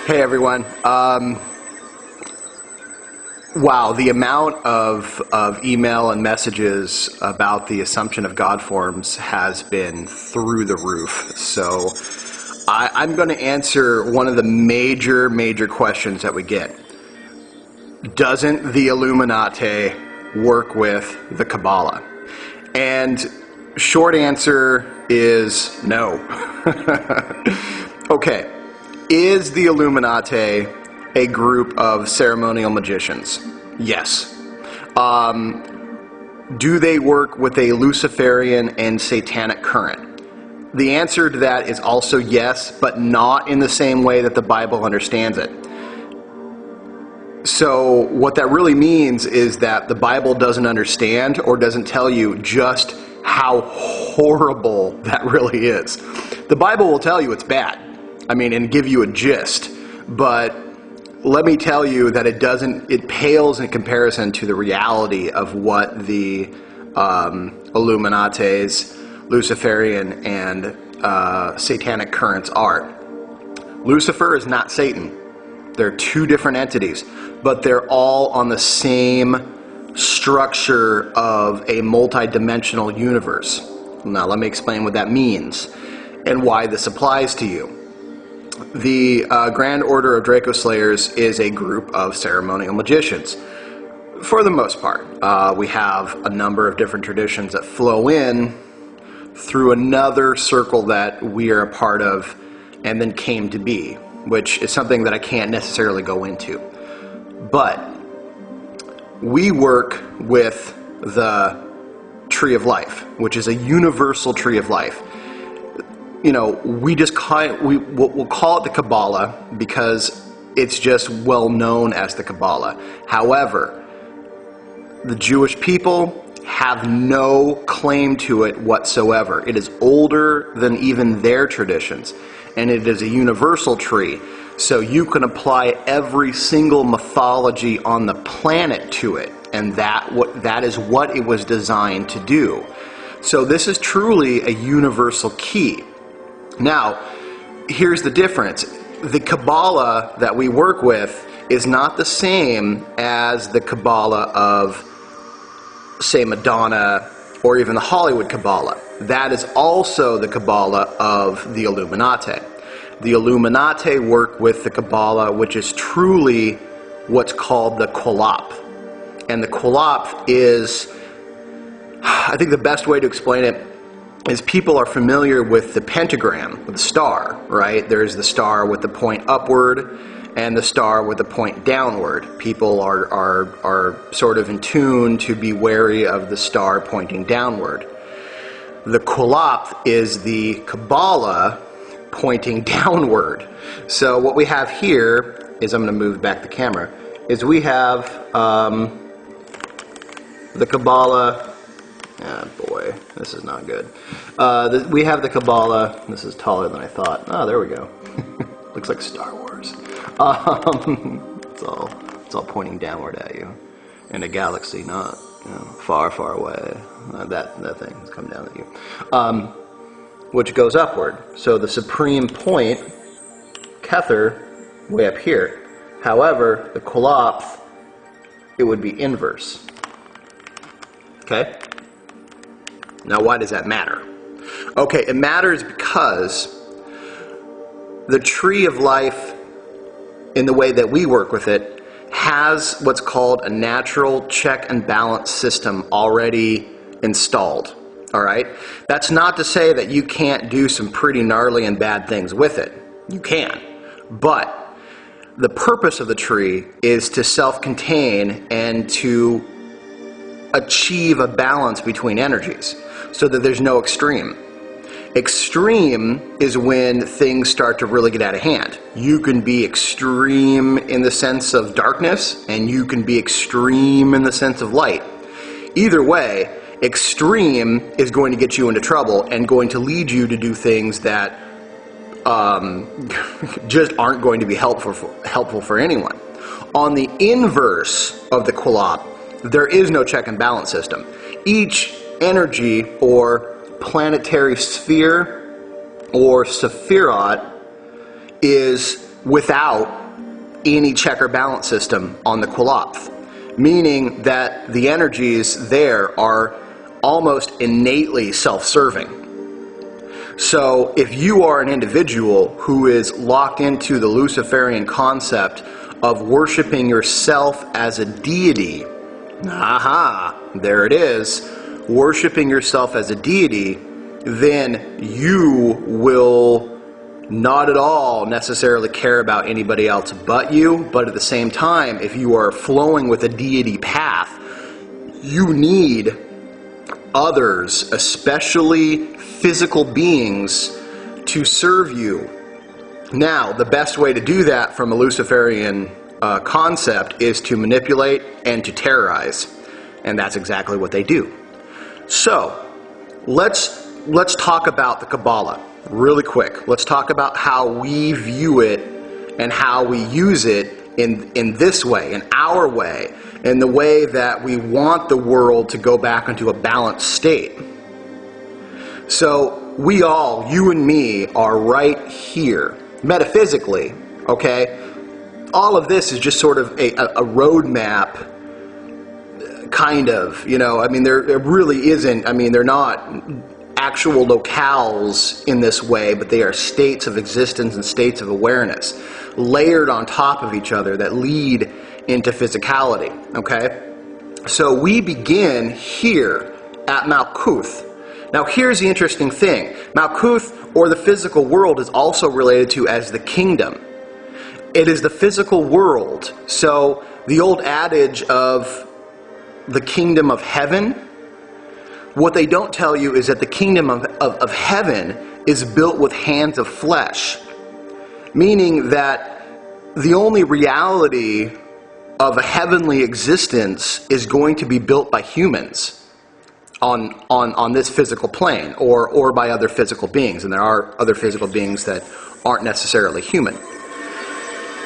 Hey everyone. Wow, the amount of email and messages about the assumption of God forms has been through the roof. So I'm going to answer one of the major questions that we get. Doesn't the Illuminati work with the Qaballa? And short answer is no. Okay. Is the Illuminati a group of ceremonial magicians? Yes. Do they work with a Luciferian and satanic current? The answer to that is also yes, but not in the same way that the Bible understands it. So what that really means is that the Bible doesn't understand or doesn't tell you just how horrible that really is. The Bible will tell you it's bad. And give you a gist, but let me tell you that it pales in comparison to the reality of what the Illuminati's Luciferian and satanic currents are. Lucifer is not Satan. They're two different entities, but they're all on the same structure of a multi-dimensional universe. Now let me explain what that means and why this applies to you. The Grand Order of Draco Slayers is a group of ceremonial magicians. For the most part, we have a number of different traditions that flow in through another circle that we are a part of and then came to be, which is something that I can't necessarily go into. But we work with the Tree of Life, which is a universal tree of life. We'll call it the Qaballa because it's just well known as the Qaballa. However, the Jewish people have no claim to it whatsoever. It is older than even their traditions, and it is a universal tree. So you can apply every single mythology on the planet to it, and that is what it was designed to do. So this is truly a universal key. Now, here's the difference. The Qaballa that we work with is not the same as the Qaballa of, say, Madonna or even the Hollywood Qaballa. That is also the Qaballa of the Illuminati. The Illuminati work with the Qaballa, which is truly what's called the Qilopth. And the Qilopth is, I think the best way to explain it is people are familiar with the pentagram, with the star, right? There's the star with the point upward and the star with the point downward. People are sort of in tune to be wary of the star pointing downward. The Qilopth is the Qaballa pointing downward. So what we have here is, I'm going to move back the camera, is we have the Qaballa. Ah, boy, this is not good. We have the Qaballa. This is taller than I thought. Oh, there we go. Looks like Star Wars. It's all pointing downward at you in a galaxy, not far away. That thing has come down at you, which goes upward. So the supreme point, Kether, way up here. However, the Qilopth, it would be inverse. Okay. Now, why does that matter? Okay, it matters because the Tree of Life, in the way that we work with it, has what's called a natural check and balance system already installed. All right? That's not to say that you can't do some pretty gnarly and bad things with it. You can. But the purpose of the tree is to self-contain and to achieve a balance between energies, so that there's no extreme. Extreme is when things start to really get out of hand. You can be extreme in the sense of darkness, and you can be extreme in the sense of light. Either way, extreme is going to get you into trouble and going to lead you to do things that just aren't going to be helpful for anyone. On the inverse of the Qilopth, there is no check and balance system. Each energy or planetary sphere or Sephiroth is without any check or balance system on the Qilopth, meaning that the energies there are almost innately self-serving. So if you are an individual who is locked into the Luciferian concept of worshiping yourself as a deity, there it is, worshiping yourself as a deity, then you will not at all necessarily care about anybody else but you. But at the same time, if you are flowing with a deity path, you need others, especially physical beings, to serve you. Now, the best way to do that from a Luciferian concept is to manipulate and to terrorize, and that's exactly what they do. So, let's talk about the Qaballa really quick. Let's talk about how we view it and how we use it in this way, in our way, in the way that we want the world to go back into a balanced state. So we all, you and me, are right here, metaphysically, okay? All of this is just sort of a roadmap, kind of, you know, I mean, there really isn't, I mean, they're not actual locales in this way, but they are states of existence and states of awareness, layered on top of each other that lead into physicality, okay? So we begin here at Malkuth. Now here's the interesting thing. Malkuth, or the physical world, is also related to as the kingdom. It is the physical world. So the old adage of the kingdom of heaven, what they don't tell you is that the kingdom of heaven is built with hands of flesh, meaning that the only reality of a heavenly existence is going to be built by humans on this physical plane, or by other physical beings, and there are other physical beings that aren't necessarily human.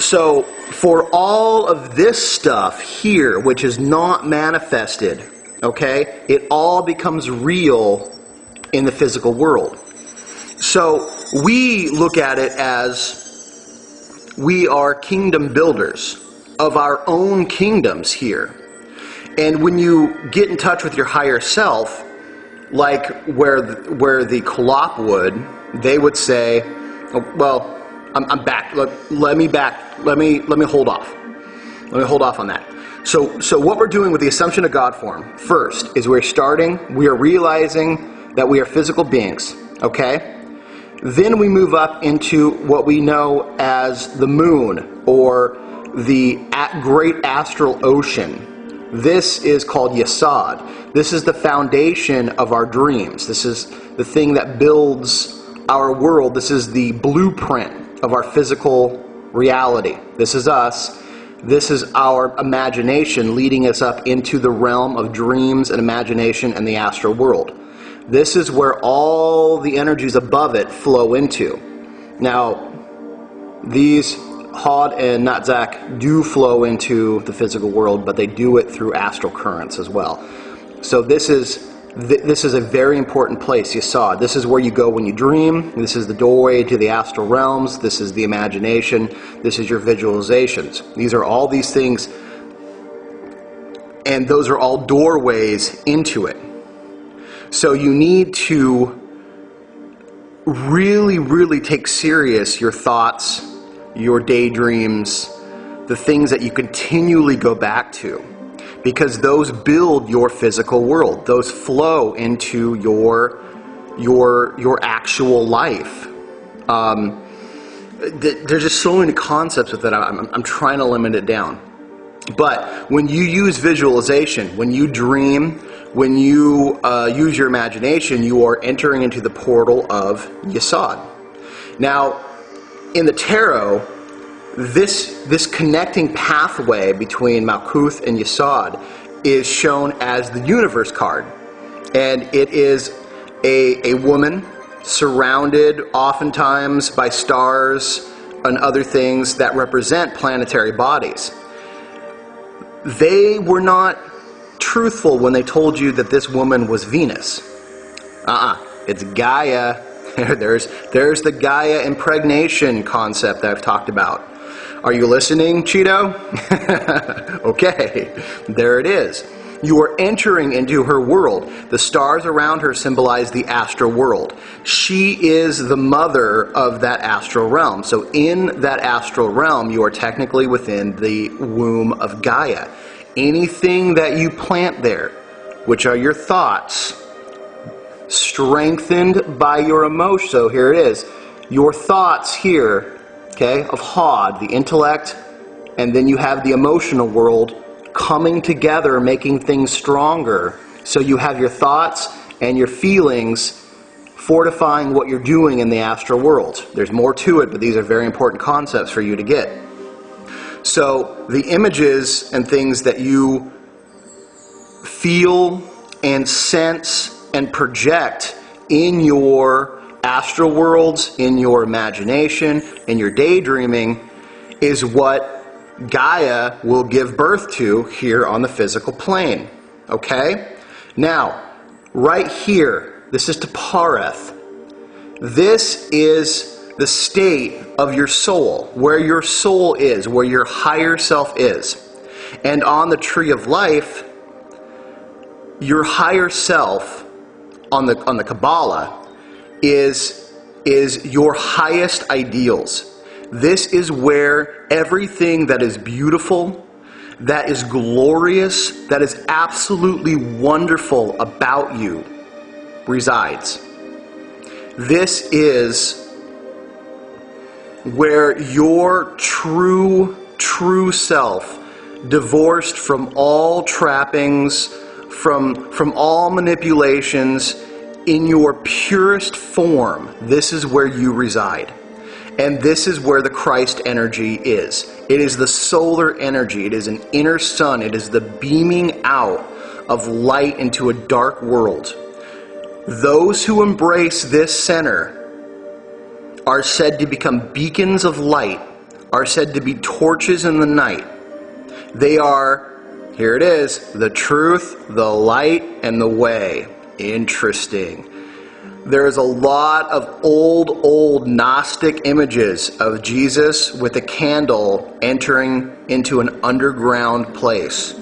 So for all of this stuff here, which is not manifested, okay, it all becomes real in the physical world. So we look at it as we are kingdom builders of our own kingdoms here. And when you get in touch with your higher self, like where the Qilopth would, they would say, oh, well, I'm back. Let me hold off. Let me hold off on that. So what we're doing with the assumption of God form first is we are realizing that we are physical beings, okay? Then we move up into what we know as the moon, or the great astral ocean. This is called Yesod. This is the foundation of our dreams. This is the thing that builds our world. This is the blueprint of our physical reality. This is us. This is our imagination leading us up into the realm of dreams and imagination and the astral world. This is where all the energies above it flow into. Now, these Hod and Natzak do flow into the physical world, but they do it through astral currents as well. So this is a very important place, Yesod. This is where you go when you dream. This is the doorway to the astral realms. This is the imagination. This is your visualizations. These are all these things, and those are all doorways into it. So you need to really, really take serious your thoughts, your daydreams, the things that you continually go back to, because those build your physical world. Those flow into your actual life. There's just so many concepts with that. I'm trying to limit it down. But when you use visualization, when you dream, when you use your imagination, you are entering into the portal of Yesod. Now, in the tarot, this connecting pathway between Malkuth and Yesod is shown as the universe card. And it is a woman surrounded oftentimes by stars and other things that represent planetary bodies. They were not truthful when they told you that this woman was Venus. It's Gaia. There's the Gaia impregnation concept that I've talked about. Are you listening, Cheeto? Okay, there it is. You are entering into her world. The stars around her symbolize the astral world. She is the mother of that astral realm. So in that astral realm, you are technically within the womb of Gaia. Anything that you plant there, which are your thoughts, strengthened by your emotion. So here it is. Your thoughts here, okay, of Hod, the intellect, and then you have the emotional world coming together, making things stronger. So you have your thoughts and your feelings fortifying what you're doing in the astral world. There's more to it, but these are very important concepts for you to get. So the images and things that you feel and sense and project in your astral worlds, in your imagination, in your daydreaming, is what Gaia will give birth to here on the physical plane. Okay? Now, right here, this is Tophareth. This is the state of your soul, where your soul is, where your higher self is. And on the tree of life, your higher self on the Qaballa is your highest ideals. This is where everything that is beautiful, that is glorious, that is absolutely wonderful about you resides. This is where your true self, divorced from all trappings, from all manipulations, in your purest form, this is where you reside. And this is where the Christ energy is. It is the solar energy. It is an inner sun. It is the beaming out of light into a dark world. Those who embrace this center are said to become beacons of light, are said to be torches in the night. They are, here it is, the truth, the light, and the way. Interesting. There's a lot of old Gnostic images of Jesus with a candle entering into an underground place.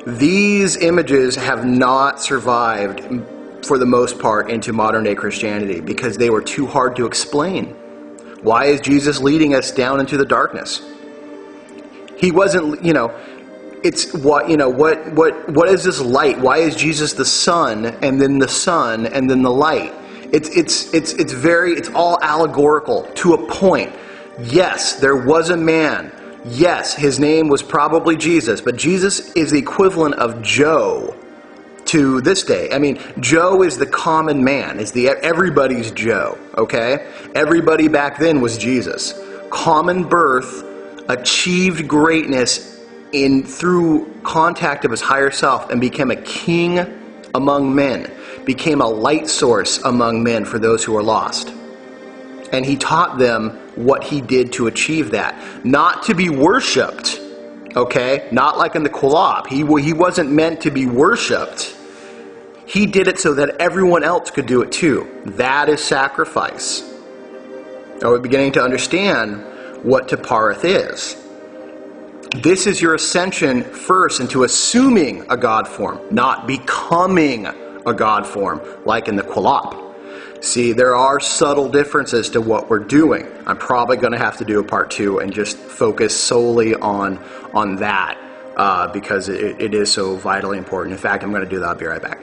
These images have not survived, for the most part, into modern day Christianity because they were too hard to explain. Why is Jesus leading us down into the darkness? He wasn't, it's what is this light? Why is Jesus the sun and then the sun and then the light? It's all allegorical to a point. Yes, there was a man. Yes, his name was probably Jesus, but Jesus is the equivalent of Joe to this day. I mean, Joe is the common man, is everybody's Joe, okay? Everybody back then was Jesus. Common birth, achieved greatness through contact of his higher self, and became a king among men, became a light source among men for those who are lost. And he taught them what he did to achieve that. Not to be worshipped, okay? Not like in the Qilopth. He wasn't meant to be worshipped. He did it so that everyone else could do it too. That is sacrifice. Are we beginning to understand what Tophareth is? This is your ascension first into assuming a God form, not becoming a God form, like in the Qilopth. See, there are subtle differences to what we're doing. I'm probably going to have to do a part 2 and just focus solely on that because it is so vitally important. In fact, I'm going to do that. I'll be right back.